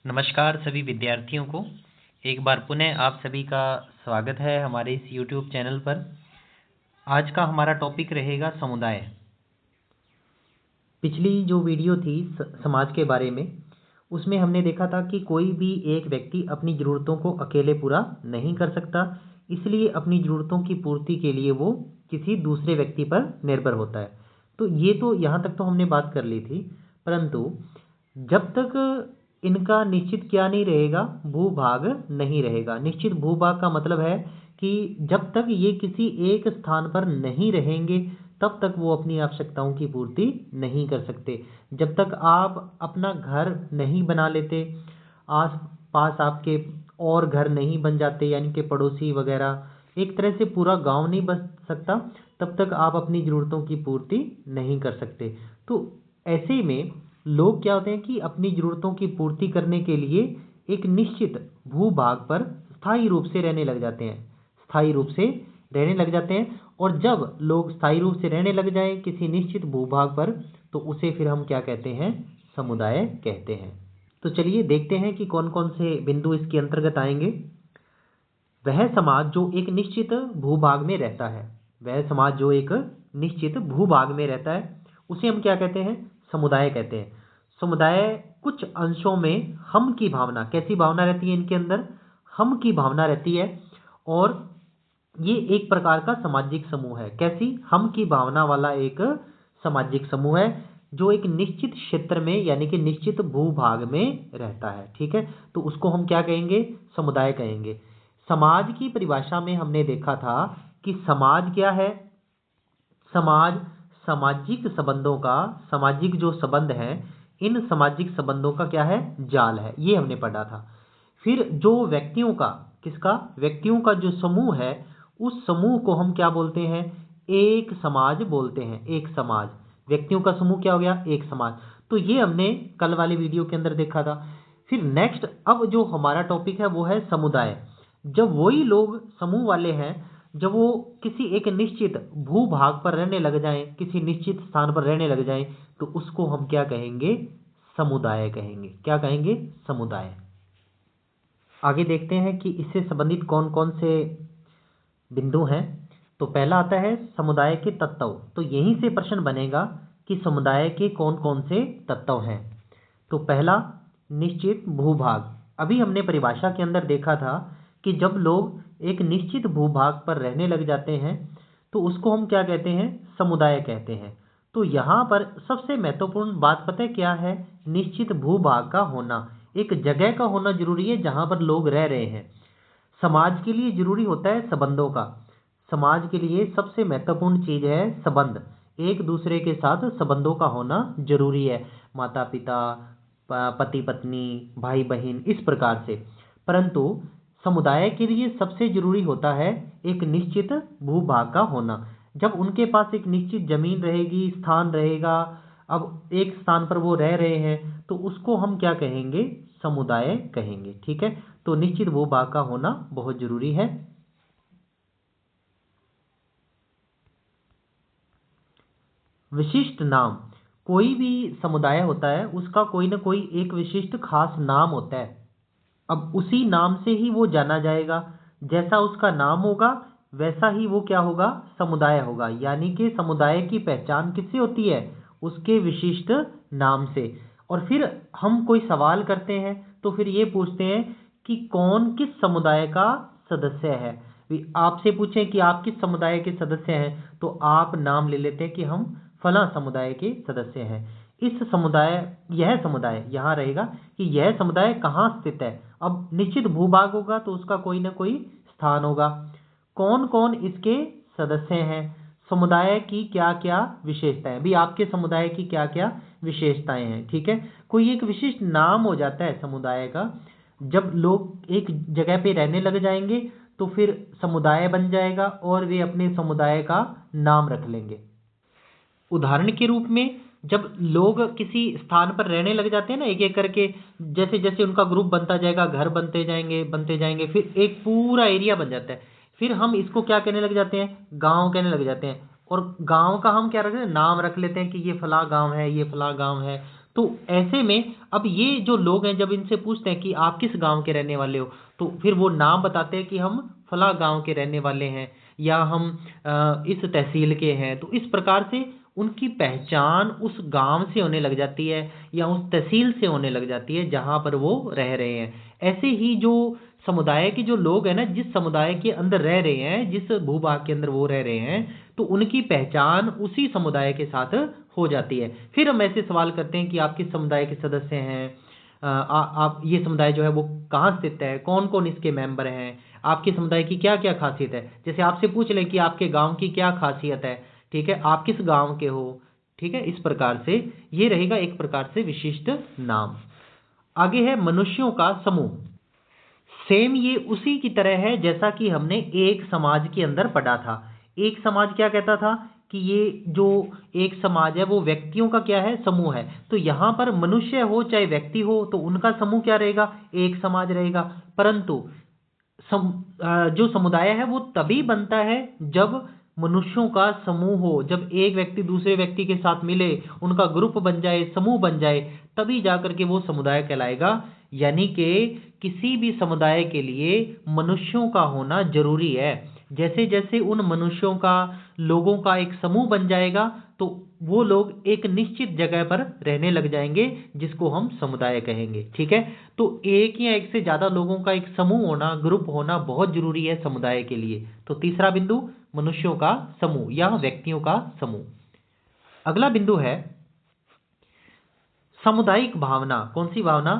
नमस्कार सभी विद्यार्थियों को। एक बार पुनः आप सभी का स्वागत है हमारे इस YouTube चैनल पर। आज का हमारा टॉपिक रहेगा समुदाय। पिछली जो वीडियो थी समाज के बारे में, उसमें हमने देखा था कि कोई भी एक व्यक्ति अपनी ज़रूरतों को अकेले पूरा नहीं कर सकता, इसलिए अपनी ज़रूरतों की पूर्ति के लिए वो किसी दूसरे व्यक्ति पर निर्भर होता है। तो ये तो यहाँ तक तो हमने बात कर ली थी, परंतु जब तक इनका निश्चित क्या नहीं रहेगा, भूभाग नहीं रहेगा। निश्चित भूभाग का मतलब है कि जब तक ये किसी एक स्थान पर नहीं रहेंगे तब तक वो अपनी आवश्यकताओं की पूर्ति नहीं कर सकते। जब तक आप अपना घर नहीं बना लेते, आस पास आपके और घर नहीं बन जाते, यानी कि पड़ोसी वगैरह, एक तरह से पूरा गांव नहीं बन सकता, तब तक आप अपनी ज़रूरतों की पूर्ति नहीं कर सकते। तो ऐसे में लोग क्या होते हैं कि अपनी ज़रूरतों की पूर्ति करने के लिए एक निश्चित भूभाग पर स्थायी रूप से रहने लग जाते हैं। स्थायी रूप से रहने लग जाते हैं, और जब लोग स्थायी रूप से रहने लग जाएं किसी निश्चित भूभाग पर, तो उसे फिर हम क्या कहते हैं, समुदाय कहते हैं। तो चलिए देखते हैं कि कौन कौन से बिंदु इसके अंतर्गत आएंगे। वह समाज जो एक निश्चित भूभाग में रहता है, वह समाज जो एक निश्चित भूभाग में रहता है, उसे हम क्या कहते हैं, समुदाय कहते हैं। समुदाय कुछ अंशों में हम की भावना, कैसी भावना रहती है इनके अंदर, हम की भावना रहती है, और ये एक प्रकार का सामाजिक समूह है। कैसी, हम की भावना वाला एक सामाजिक समूह है जो एक निश्चित क्षेत्र में यानी कि निश्चित भूभाग में रहता है। ठीक है, तो उसको हम क्या कहेंगे, समुदाय कहेंगे। समाज की परिभाषा में हमने देखा था कि समाज क्या है, समाज सामाजिक संबंधों का, सामाजिक जो संबंध हैं, इन सामाजिक संबंधों का क्या है, जाल है। ये हमने पढ़ा था। फिर जो व्यक्तियों का, किसका, व्यक्तियों का जो समूह है, उस समूह को हम क्या बोलते हैं, एक समाज बोलते हैं। एक समाज, व्यक्तियों का समूह क्या हो गया, एक समाज। तो ये हमने कल वाली वीडियो के अंदर देखा था। फिर नेक्स्ट, अब जो हमारा टॉपिक है वो है समुदाय। जब वही लोग समूह वाले हैं, जब वो किसी एक निश्चित भूभाग पर रहने लग जाएं, किसी निश्चित स्थान पर रहने लग जाएं, तो उसको हम क्या कहेंगे, समुदाय कहेंगे। क्या कहेंगे, समुदाय। आगे देखते हैं कि इससे संबंधित कौन कौन से बिंदु हैं। तो पहला आता है समुदाय के तत्व। तो यहीं से प्रश्न बनेगा कि समुदाय के कौन कौन से तत्व हैं। तो पहला, निश्चित भूभाग। अभी हमने परिभाषा के अंदर देखा था कि जब लोग एक निश्चित भूभाग पर रहने लग जाते हैं तो उसको हम क्या कहते हैं, समुदाय कहते हैं। तो यहाँ पर सबसे महत्वपूर्ण बात पता है क्या है, निश्चित भूभाग का होना। एक जगह का होना जरूरी है जहाँ पर लोग रह रहे हैं। समाज के लिए जरूरी होता है संबंधों का। समाज के लिए सबसे महत्वपूर्ण चीज है संबंध। एक दूसरे के साथ संबंधों का होना जरूरी है, माता पिता, पति पत्नी, भाई बहन, इस प्रकार से। परंतु समुदाय के लिए सबसे जरूरी होता है एक निश्चित भूभाग का होना। जब उनके पास एक निश्चित जमीन रहेगी, स्थान रहेगा, अब एक स्थान पर वो रह रहे हैं, तो उसको हम क्या कहेंगे, समुदाय कहेंगे। ठीक है, तो निश्चित भूभाग का होना बहुत जरूरी है। विशिष्ट नाम। कोई भी समुदाय होता है उसका कोई ना कोई एक विशिष्ट खास नाम होता है। अब उसी नाम से ही वो जाना जाएगा। जैसा उसका नाम होगा वैसा ही वो क्या होगा, समुदाय होगा। यानी कि समुदाय की पहचान किससे होती है, उसके विशिष्ट नाम से। और फिर हम कोई सवाल करते हैं तो फिर ये पूछते हैं कि कौन किस समुदाय का सदस्य है। आपसे पूछें कि आप किस समुदाय के सदस्य हैं, तो आप नाम ले लेते हैं कि हम फला समुदाय के सदस्य हैं। इस समुदाय, यह समुदाय यहाँ रहेगा कि यह समुदाय कहाँ स्थित है। अब निश्चित भूभाग होगा तो उसका कोई ना कोई स्थान होगा। कौन कौन इसके सदस्य हैं, समुदाय की क्या क्या विशेषताएं, भी आपके समुदाय की क्या क्या विशेषताएं हैं। ठीक है, कोई एक विशिष्ट नाम हो जाता है समुदाय का। जब लोग एक जगह पे रहने लग जाएंगे तो फिर समुदाय बन जाएगा और वे अपने समुदाय का नाम रख लेंगे। उदाहरण के रूप में, जब लोग किसी स्थान पर रहने लग जाते हैं ना, एक एक करके, जैसे जैसे उनका ग्रुप बनता जाएगा, घर बनते जाएंगे, फिर एक पूरा एरिया बन जाता है। फिर हम इसको क्या कहने लग जाते हैं, गांव कहने लग जाते हैं। और गांव का हम क्या रखते हैं, नाम रख लेते हैं कि ये फला गांव है, ये फला गांव है। तो ऐसे में अब ये जो लोग हैं, जब इनसे पूछते हैं कि आप किस गांव के रहने वाले हो, तो फिर वो नाम बताते हैं कि हम फला गांव के रहने वाले हैं, या हम इस तहसील के हैं। तो इस प्रकार से उनकी पहचान उस गांव से होने लग जाती है, या उस तहसील से होने लग जाती है जहां पर वो रह रहे हैं। ऐसे ही जो समुदाय के जो लोग हैं ना, जिस समुदाय के अंदर रह रहे हैं, जिस भूभाग के अंदर वो रह रहे हैं, तो उनकी पहचान उसी समुदाय के साथ हो जाती है। फिर हम ऐसे सवाल करते हैं कि आप किस समुदाय के सदस्य हैं, आप ये समुदाय जो है वो कहाँ स्थित है, कौन कौन इसके मेंबर हैं, आपके समुदाय की क्या क्या खासियत है। जैसे आपसे पूछ लें कि आपके गांव की क्या खासियत है, ठीक है, आप किस गांव के हो, ठीक है। इस प्रकार से ये रहेगा एक प्रकार से विशिष्ट नाम। आगे है मनुष्यों का समूह। सेम ये उसी की तरह है जैसा कि हमने एक समाज के अंदर पढ़ा था। एक समाज क्या कहता था कि ये जो एक समाज है वो व्यक्तियों का क्या है, समूह है। तो यहाँ पर मनुष्य हो चाहे व्यक्ति हो, तो उनका समूह क्या रहेगा, एक समाज रहेगा। परंतु जो समुदाय है वो तभी बनता है जब मनुष्यों का समूह हो, जब एक व्यक्ति दूसरे व्यक्ति के साथ मिले, उनका ग्रुप बन जाए, समूह बन जाए, तभी जाकर के वो समुदाय कहलाएगा। यानी कि किसी भी समुदाय के लिए मनुष्यों का होना जरूरी है। जैसे जैसे उन मनुष्यों का, लोगों का एक समूह बन जाएगा, तो वो लोग एक निश्चित जगह पर रहने लग जाएंगे, जिसको हम समुदाय कहेंगे, ठीक है। तो एक या एक से ज्यादा लोगों का एक समूह होना, ग्रुप होना बहुत जरूरी है समुदाय के लिए। तो तीसरा बिंदु मनुष्यों का समूह या व्यक्तियों का समूह। अगला बिंदु है सामुदायिक भावना। कौन सी भावना,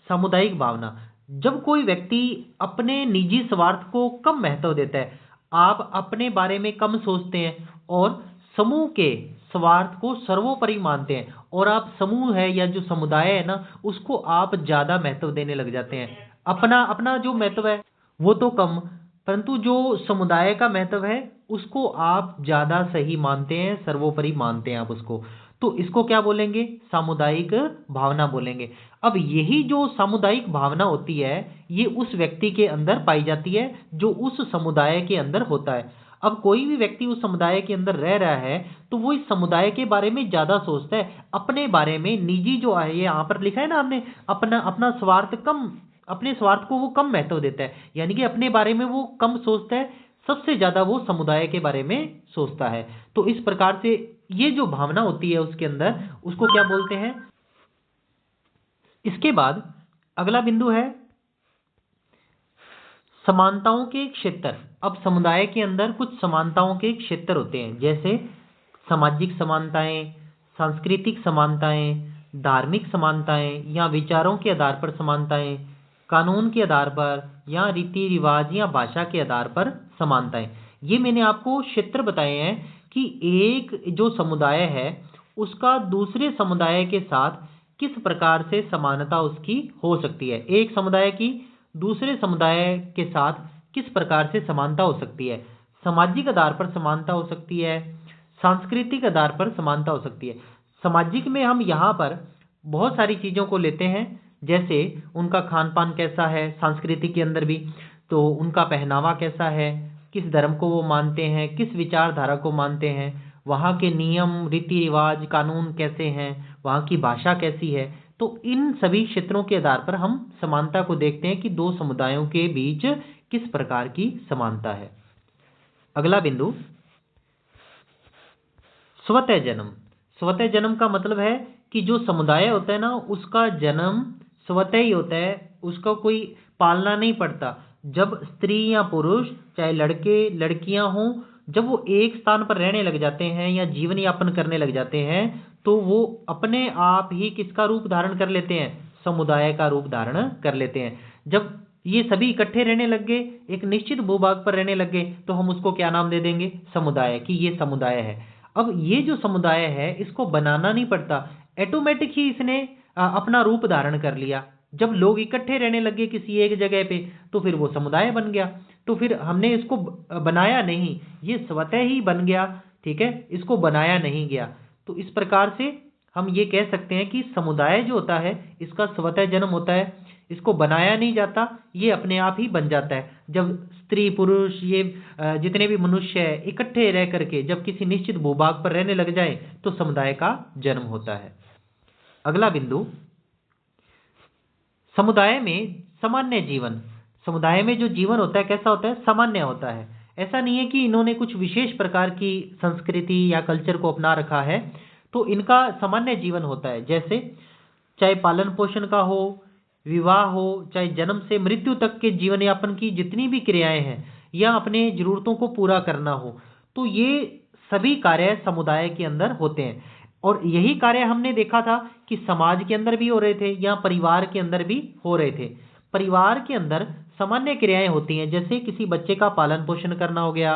सामुदायिक भावना। जब कोई व्यक्ति अपने निजी स्वार्थ को कम महत्व देता है, आप अपने बारे में कम सोचते हैं और समूह के स्वार्थ को सर्वोपरि मानते हैं, और आप समूह है या जो समुदाय है ना, उसको आप ज्यादा महत्व देने लग जाते हैं। अपना अपना जो महत्व है वो तो कम, परंतु जो समुदाय का महत्व है उसको आप ज्यादा सही मानते हैं, सर्वोपरि मानते हैं आप उसको। तो इसको क्या बोलेंगे, सामुदायिक भावना बोलेंगे। अब यही जो सामुदायिक भावना होती है, ये उस व्यक्ति के अंदर पाई जाती है जो उस समुदाय के अंदर होता है। अब कोई भी व्यक्ति उस समुदाय के अंदर रह रहा है, तो वो इस समुदाय के बारे में ज्यादा सोचता है, अपने बारे में निजी जो है, ये यहाँ पर लिखा है ना हमने, अपना अपना स्वार्थ कम, अपने स्वार्थ को वो कम महत्व देता है, यानी कि अपने बारे में वो कम सोचता है, सबसे ज्यादा वो समुदाय के बारे में सोचता है। तो इस प्रकार से ये जो भावना होती है उसके अंदर, उसको क्या बोलते हैं। इसके बाद अगला बिंदु है समानताओं के क्षेत्र। अब समुदाय के अंदर कुछ समानताओं के क्षेत्र होते हैं, जैसे सामाजिक समानताएं, सांस्कृतिक समानताएं, धार्मिक समानताएं या विचारों के आधार पर समानताएं, कानून के आधार पर या रीति रिवाज या भाषा के आधार पर समानताएं। ये मैंने आपको क्षेत्र बताए हैं कि एक जो समुदाय है उसका दूसरे समुदाय के साथ किस प्रकार से समानता उसकी हो सकती है, एक समुदाय की दूसरे समुदाय के साथ किस प्रकार से समानता हो सकती है। सामाजिक आधार पर समानता हो सकती है, सांस्कृतिक आधार पर समानता हो सकती है। सामाजिक में हम यहाँ पर बहुत सारी चीज़ों को लेते हैं, जैसे उनका खान पान कैसा है, सांस्कृतिक के अंदर भी तो उनका पहनावा कैसा है, किस धर्म को वो मानते हैं, किस विचारधारा को मानते हैं, वहाँ के नियम रीति रिवाज कानून कैसे हैं, वहाँ की भाषा कैसी है। तो इन सभी क्षेत्रों के आधार पर हम समानता को देखते हैं कि दो समुदायों के बीच किस प्रकार की समानता है। अगला बिंदु स्वतः जन्म। स्वतः जन्म का मतलब है कि जो समुदाय होता है ना, उसका जन्म स्वतः ही होता है, उसका कोई पालना नहीं पड़ता। जब स्त्री या पुरुष, चाहे लड़के लड़कियां हों, जब वो एक स्थान पर रहने लग जाते हैं या जीवन यापन करने लग जाते हैं, तो वो अपने आप ही किसका रूप धारण कर लेते हैं, समुदाय का रूप धारण कर लेते हैं। जब ये सभी इकट्ठे रहने लग गए, एक निश्चित भूभाग पर रहने लग गए, तो हम उसको क्या नाम दे देंगे, समुदाय, कि ये समुदाय है। अब ये जो समुदाय है इसको बनाना नहीं पड़ता, ऑटोमेटिक ही इसने अपना रूप धारण कर लिया। जब लोग इकट्ठे रहने लगे किसी एक जगह पे, तो फिर वो समुदाय बन गया। तो फिर हमने इसको बनाया नहीं, ये स्वतः ही बन गया, ठीक है, इसको बनाया नहीं गया। तो इस प्रकार से हम ये कह सकते हैं कि समुदाय जो होता है इसका स्वतः जन्म होता है, इसको बनाया नहीं जाता, ये अपने आप ही बन जाता है। जब स्त्री पुरुष ये जितने भी मनुष्य है इकट्ठे रह करके जब किसी निश्चित भूभाग पर रहने लग जाए, तो समुदाय का जन्म होता है। अगला बिंदु, समुदाय में सामान्य जीवन। समुदाय में जो जीवन होता है कैसा होता है? सामान्य होता है। ऐसा नहीं है कि इन्होंने कुछ विशेष प्रकार की संस्कृति या कल्चर को अपना रखा है, तो इनका सामान्य जीवन होता है। जैसे चाहे पालन पोषण का हो, विवाह हो, चाहे जन्म से मृत्यु तक के जीवन यापन की जितनी भी क्रियाएं हैं, या अपने जरूरतों को पूरा करना हो, तो ये सभी कार्य समुदाय के अंदर होते हैं। और यही कार्य हमने देखा था कि समाज के अंदर भी हो रहे थे या परिवार के अंदर भी हो रहे थे। परिवार के अंदर सामान्य क्रियाएं होती हैं, जैसे किसी बच्चे का पालन पोषण करना हो गया,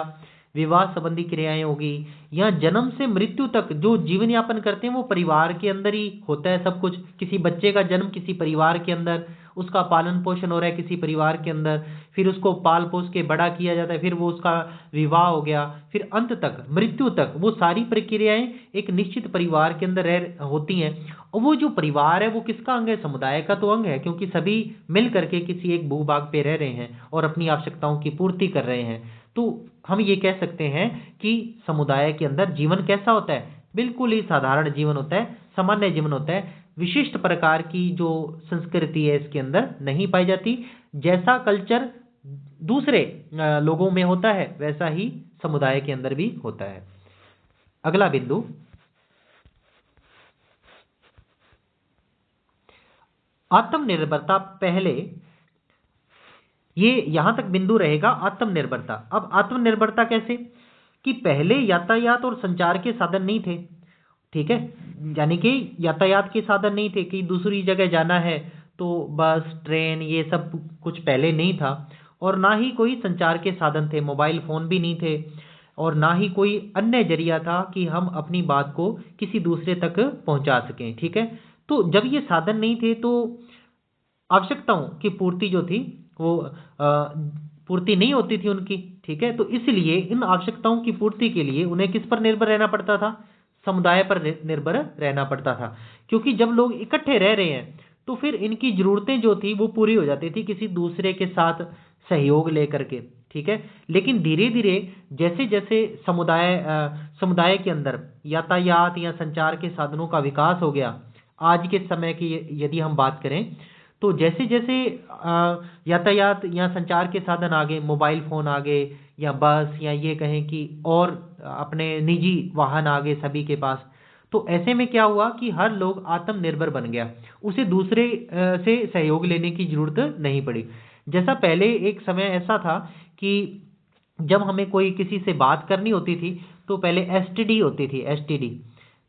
विवाह संबंधी क्रियाएं होगी, या जन्म से मृत्यु तक जो जीवन यापन करते हैं वो परिवार के अंदर ही होता है सब कुछ। किसी बच्चे का जन्म किसी परिवार के अंदर, उसका पालन पोषण हो रहा है किसी परिवार के अंदर, फिर उसको पाल पोस के बड़ा किया जाता है, फिर वो उसका विवाह हो गया, फिर अंत तक मृत्यु तक वो सारी प्रक्रियाएं एक निश्चित परिवार के अंदर रह होती हैं। और वो जो परिवार है वो किसका अंग है? समुदाय का तो अंग है, क्योंकि सभी मिल करके किसी एक भूभाग पे रह रहे हैं और अपनी आवश्यकताओं की पूर्ति कर रहे हैं। तो हम ये कह सकते हैं कि समुदाय के अंदर जीवन कैसा होता है? बिल्कुल ही साधारण जीवन होता है, सामान्य जीवन होता है। विशिष्ट प्रकार की जो संस्कृति है इसके अंदर नहीं पाई जाती। जैसा कल्चर दूसरे लोगों में होता है वैसा ही समुदाय के अंदर भी होता है। अगला बिंदु, आत्मनिर्भरता। पहले ये यहां तक बिंदु रहेगा आत्मनिर्भरता। अब आत्मनिर्भरता कैसे? कि पहले यातायात और संचार के साधन नहीं थे, ठीक है, यानी कि यातायात के साधन नहीं थे कि दूसरी जगह जाना है तो बस ट्रेन ये सब कुछ पहले नहीं था। और ना ही कोई संचार के साधन थे, मोबाइल फोन भी नहीं थे, और ना ही कोई अन्य जरिया था कि हम अपनी बात को किसी दूसरे तक पहुंचा सकें, ठीक है। तो जब ये साधन नहीं थे तो आवश्यकताओं की पूर्ति जो थी वो पूर्ति नहीं होती थी उनकी, ठीक है। तो इसलिए इन आवश्यकताओं की पूर्ति के लिए उन्हें किस पर निर्भर रहना पड़ता था? समुदाय पर निर्भर रहना पड़ता था, क्योंकि जब लोग इकट्ठे रह रहे हैं तो फिर इनकी जरूरतें जो थी वो पूरी हो जाती थी किसी दूसरे के साथ सहयोग लेकर के, ठीक है। लेकिन धीरे धीरे जैसे जैसे समुदाय के अंदर यातायात या संचार के साधनों का विकास हो गया, आज के समय की यदि हम बात करें तो जैसे जैसे यातायात या संचार के साधन आ गए, मोबाइल फोन आ गए, या बस, या ये कहें कि और अपने निजी वाहन आ गए सभी के पास, तो ऐसे में क्या हुआ कि हर लोग आत्मनिर्भर बन गया, उसे दूसरे से सहयोग लेने की जरूरत नहीं पड़ी। जैसा पहले एक समय ऐसा था कि जब हमें कोई किसी से बात करनी होती थी तो पहले एसटीडी होती थी, एसटीडी,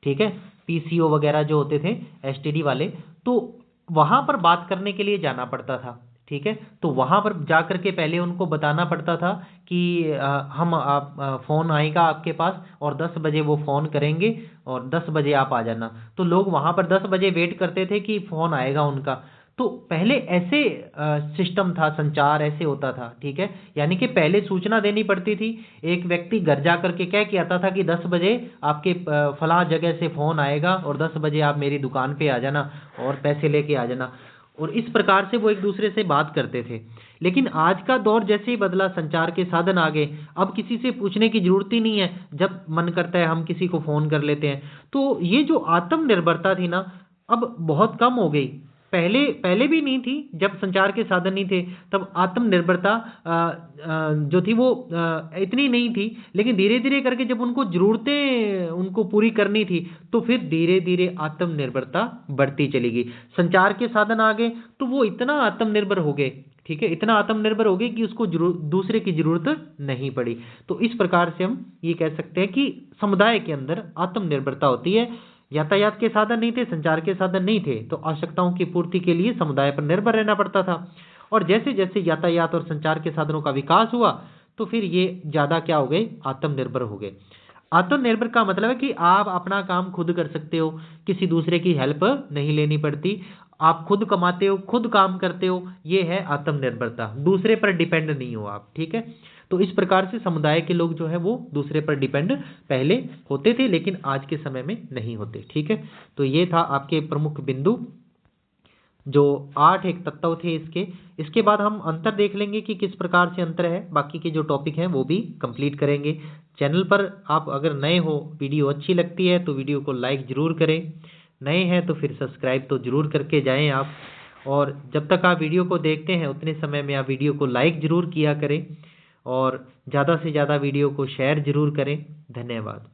ठीक है, पीसीओ वगैरह जो होते थे एसटीडी वाले, तो वहां पर बात करने के लिए जाना पड़ता था, ठीक है। तो वहां पर जाकर के पहले उनको बताना पड़ता था कि फोन आएगा आपके पास और 10 बजे वो फोन करेंगे और 10 बजे आप आ जाना। तो लोग वहां पर 10 बजे वेट करते थे कि फोन आएगा उनका। तो पहले ऐसे सिस्टम था, संचार ऐसे होता था, ठीक है। यानी कि पहले सूचना देनी पड़ती थी, एक व्यक्ति घर जा करके कह के आता था कि 10 बजे आपके फलां जगह से फोन आएगा और 10 बजे आप मेरी दुकान पे आ जाना और पैसे लेके आ जाना, और इस प्रकार से वो एक दूसरे से बात करते थे। लेकिन आज का दौर जैसे ही बदला, संचार के साधन आ गए, अब किसी से पूछने की जरूरत ही नहीं है, जब मन करता है हम किसी को फोन कर लेते हैं। तो ये जो आत्मनिर्भरता थी ना, अब बहुत कम हो गई। पहले पहले भी नहीं थी, जब संचार के साधन नहीं थे तब आत्मनिर्भरता जो थी वो इतनी नहीं थी। लेकिन धीरे धीरे करके जब उनको जरूरतें उनको पूरी करनी थी तो फिर धीरे धीरे आत्मनिर्भरता बढ़ती चली गई। संचार के साधन आ गए तो वो इतना आत्मनिर्भर हो गए, ठीक है, इतना आत्मनिर्भर हो गए कि उसको दूसरे की जरूरत नहीं पड़ी। तो इस प्रकार से हम ये कह सकते हैं कि समुदाय के अंदर आत्मनिर्भरता होती है। यातायात के साधन नहीं थे, संचार के साधन नहीं थे, तो आवश्यकताओं की पूर्ति के लिए समुदाय पर निर्भर रहना पड़ता था। और जैसे जैसे यातायात और संचार के साधनों का विकास हुआ तो फिर ये ज्यादा क्या हो गए? आत्मनिर्भर हो गए। आत्मनिर्भर का मतलब है कि आप अपना काम खुद कर सकते हो, किसी दूसरे की हेल्प नहीं लेनी पड़ती, आप खुद कमाते हो, खुद काम करते हो, ये है आत्मनिर्भरता। दूसरे पर डिपेंड नहीं हो आप, ठीक है। तो इस प्रकार से समुदाय के लोग जो है वो दूसरे पर डिपेंड पहले होते थे, लेकिन आज के समय में नहीं होते, ठीक है। तो ये था आपके प्रमुख बिंदु, जो 8 एक तत्व थे इसके। इसके बाद हम अंतर देख लेंगे कि किस प्रकार से अंतर है, बाकी के जो टॉपिक हैं वो भी कंप्लीट करेंगे। चैनल पर आप अगर नए हो, वीडियो अच्छी लगती है तो वीडियो को लाइक जरूर करें, नए हैं तो फिर सब्सक्राइब तो ज़रूर करके जाएं आप। और जब तक आप वीडियो को देखते हैं उतने समय में आप वीडियो को लाइक ज़रूर किया करें और ज़्यादा से ज़्यादा वीडियो को शेयर ज़रूर करें। धन्यवाद।